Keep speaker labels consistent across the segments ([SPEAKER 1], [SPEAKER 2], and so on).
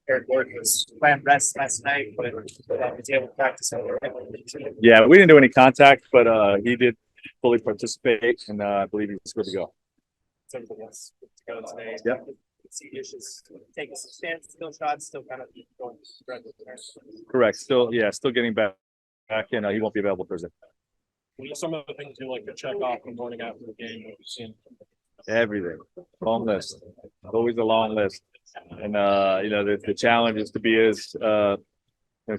[SPEAKER 1] Eric Gordon was playing rest last night, but was able to practice over.
[SPEAKER 2] Yeah, we didn't do any contact, but he did fully participate, and I believe he's good to go.
[SPEAKER 1] Everybody else good to go today.
[SPEAKER 2] Yep.
[SPEAKER 1] See issues taking some still shots, still kind of going.
[SPEAKER 2] Correct. Still getting back, and he won't be available Thursday.
[SPEAKER 3] What are some of the things you like to check off in the morning after the game? What you've seen?
[SPEAKER 2] Everything. Long list. Always a long list. And the challenge is to be as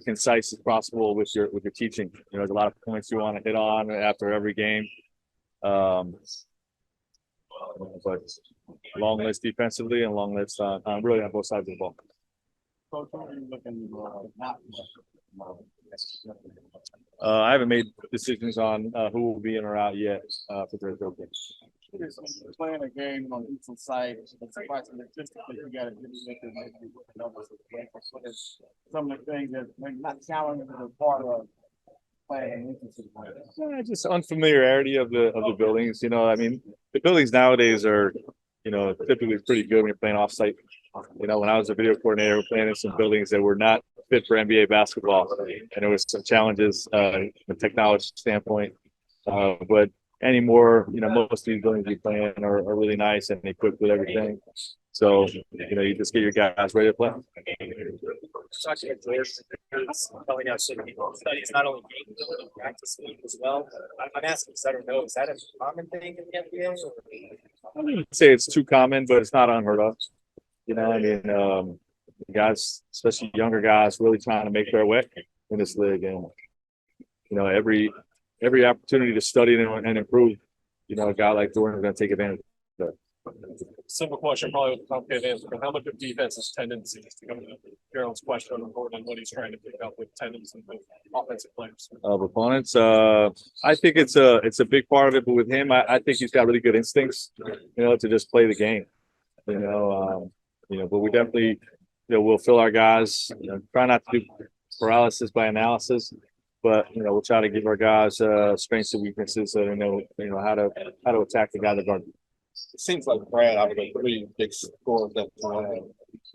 [SPEAKER 2] concise as possible with your teaching. There's a lot of points you want to hit on after every game. But long list defensively and long list really on both sides of the ball.
[SPEAKER 3] Coach, what are you looking not?
[SPEAKER 2] I haven't made decisions on who will be in or out yet for Thursday.
[SPEAKER 4] Playing a game on each side, it's surprisingly logistically you got to do some of the things that maybe not challenging as a part of playing.
[SPEAKER 2] Just unfamiliarity of the buildings. I mean, the buildings nowadays are, typically pretty good when you're playing off-site. When I was a video coordinator, we're playing in some buildings that were not fit for NBA basketball, and there was some challenges from a technology standpoint. But anymore, most of these buildings we play in are really nice and equipped with everything. So, you just get your guys ready to play.
[SPEAKER 1] Talking about George, telling us studies not only game but practice as well. I'm asking because I don't know, is that a common thing in the NBA?
[SPEAKER 2] I wouldn't say it's too common, but it's not unheard of. Guys, especially younger guys, really trying to make their way in this league, and every opportunity to study and improve, a guy like Jordan is going to take advantage of that.
[SPEAKER 3] Simple question, probably with a complicated answer, but how much of defense's tendencies to come to Gerald's question on Gordon and what he's trying to pick up with tendencies with offensive players?
[SPEAKER 2] Of opponents, I think it's a big part of it, but with him, I think he's got really good instincts, to just play the game, but we definitely, we'll fill our guys, try not to do paralysis by analysis, but we'll try to give our guys strengths and weaknesses so they know how to attack the guy that guard.
[SPEAKER 4] It seems like Brad, out of the three big scores that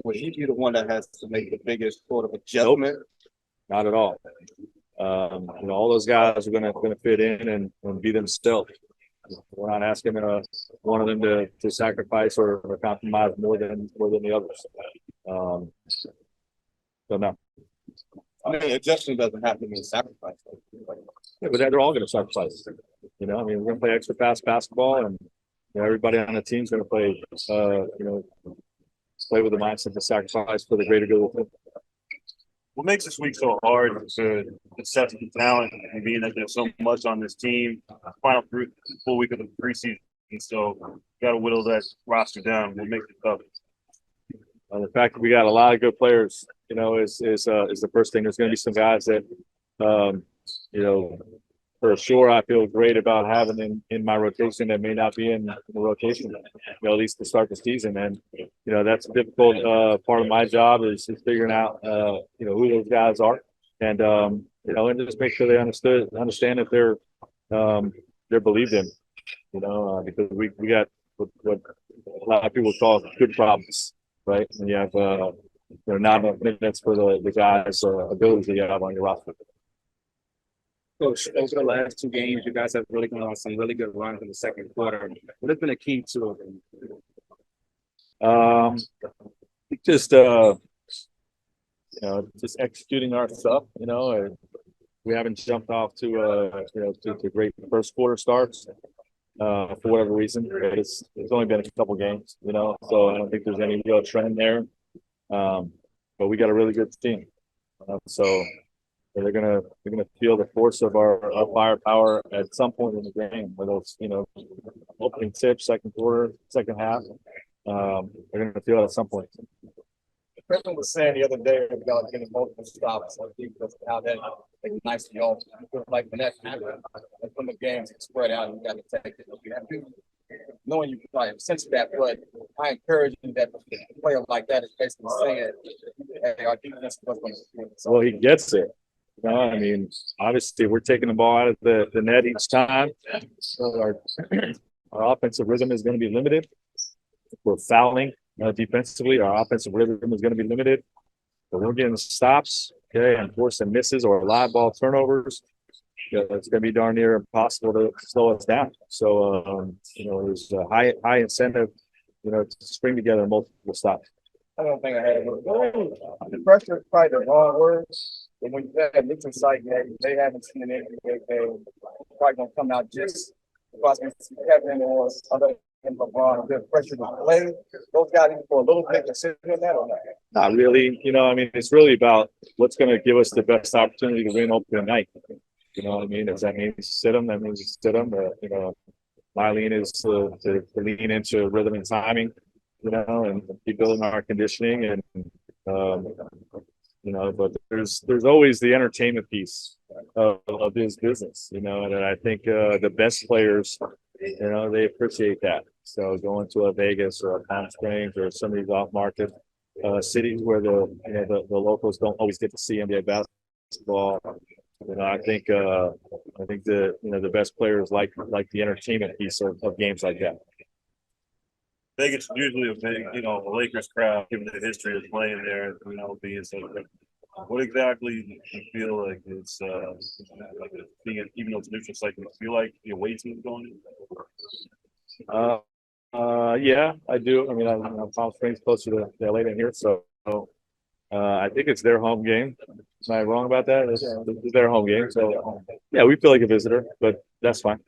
[SPEAKER 4] would he be the one that has to make the biggest sort of adjustment?
[SPEAKER 2] Not at all. All those guys are going to fit in and be themselves. We're not asking one of them to sacrifice or compromise more than the others. So no.
[SPEAKER 4] I mean, adjustment doesn't have to mean sacrifice.
[SPEAKER 2] Yeah, but they're all going to sacrifice. We're going to play extra fast basketball, and everybody on the team's going to play. Play with the mindset to sacrifice for the greater good of the team.
[SPEAKER 5] What makes this week so hard to assess the talent and being that there's so much on this team? Final full week of the preseason, so you got to whittle that roster down. What makes it tough?
[SPEAKER 2] The fact that we got a lot of good players, is the first thing. There's going to be some guys that, for sure, I feel great about having in my rotation that may not be in the rotation, at least to start the season. And that's a difficult part of my job is figuring out who those guys are, and and just make sure they understand that they're believed in, because we got what a lot of people call good problems, right? And you have not enough minutes for the guys' abilities that you have on your roster.
[SPEAKER 6] Coach, over the last two games, you guys have really gone on some really good runs in the second quarter. What has been a key to it?
[SPEAKER 2] Just executing our stuff. We haven't jumped off to great first quarter starts for whatever reason. But it's only been a couple games, so I don't think there's any real trend there. But we got a really good team, so. They're gonna feel the force of our firepower at some point in the game, whether it's opening tip, second quarter, second half. They're gonna feel it at some point.
[SPEAKER 4] The president was saying the other day about getting multiple stops. I think that's how that nice to y'all. Like when that happens, when the games spread out, you got to take it. You have to, knowing you probably sense that, but I encourage you that a player like that is basically saying, "Hey, our defense was going to."
[SPEAKER 2] Well, he gets it. Obviously, we're taking the ball out of the net each time. So our offensive rhythm is going to be limited. We're fouling defensively. Our offensive rhythm is going to be limited. But we're getting stops, okay, and forcing misses or live ball turnovers. It's going to be darn near impossible to slow us down. So, there's a high incentive, to string together multiple stops.
[SPEAKER 4] I don't think I had it. The pressure is probably the wrong word. But when you have Nixon site, they haven't seen an NBA game. Probably gonna come out just because Kevin or other than LeBron, the pressure to play. Those guys even for a little bit considering that or not.
[SPEAKER 2] Not really. It's really about what's going to give us the best opportunity to win opening night. You know what I mean? If that means sit them, that means sit them. My lean is to lean into rhythm and timing, and keep building our conditioning and, but there's always the entertainment piece of this business, and I think the best players, they appreciate that. So going to a Vegas or a Palm Springs or some of these off market cities where the locals don't always get to see NBA basketball. I think the best players like the entertainment piece of games like that.
[SPEAKER 5] Vegas is usually a big, Lakers crowd, given the history of playing there, being so. What exactly do you feel like it's being, even though it's a neutral site, do you feel like the away team going in?
[SPEAKER 2] Yeah, I do. I'm Palm Springs closer to LA than here, so I think it's their home game. Am I wrong about that? It's their home game, so yeah, we feel like a visitor, but that's fine.